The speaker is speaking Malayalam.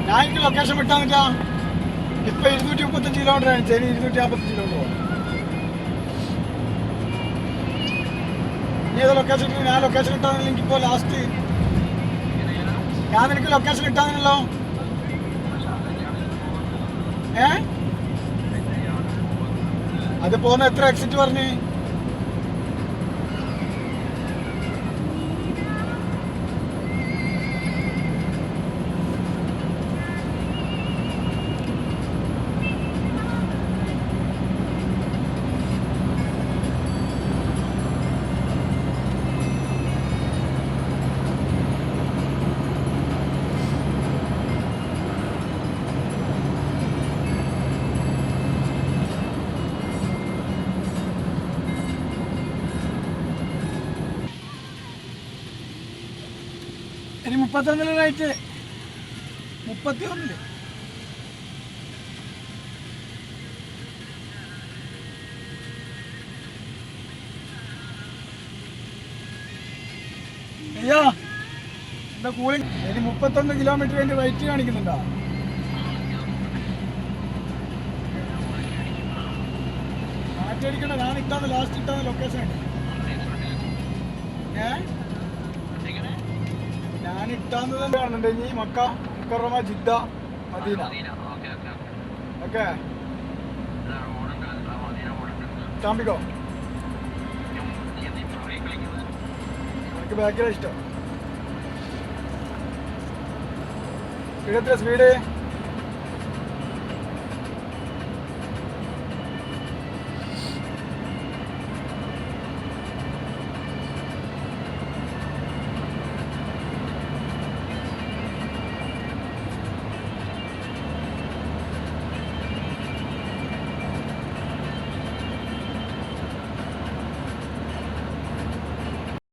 ഞാൻ എനിക്ക് ലൊക്കേഷൻ വിട്ടാൻ പറ്റാ. ഇപ്പൊ 235 കിലോമീറ്റർ ആണ്, ശരി 245 കിലോമീറ്റർ. നീ ഏത് ലൊക്കേഷൻ ഇട്ടു? ഞാൻ ലൊക്കേഷൻ ഇട്ടാന്നില്ല. എനിക്കിപ്പോ ലാസ്റ്റ് ഞാൻ നിനക്ക് ലൊക്കേഷൻ ഇട്ടാന്നല്ലോ. അത് പോകുന്ന എത്ര എക്സിറ്റ് പറഞ്ഞു? ഇനി 31 റൈറ്റ്, 31. അയ്യോ എന്താ കൂളിങ്. ഇനി 31 കിലോമീറ്റർ വേണ്ടി റൈറ്റ് കാണിക്കുന്നുണ്ടോ? മാറ്റിയടിക്കണ്ട. ഞാൻ ഇട്ടാന്ന് ലാസ്റ്റ് ഇട്ടാന്ന് ലൊക്കേഷൻ ഞാൻ ഇട്ടാന്ന് തന്നെ കാണുന്നുണ്ട്. ഇനി മക്ക, മുക്കറമ, ജിദ്ദ, മദീന. ഓക്കെ ചാമ്പിക്കോ. എനിക്ക് ബാക്കിലാണ് ഇഷ്ടം. ഇവിടെ എത്ര സ്പീഡ്?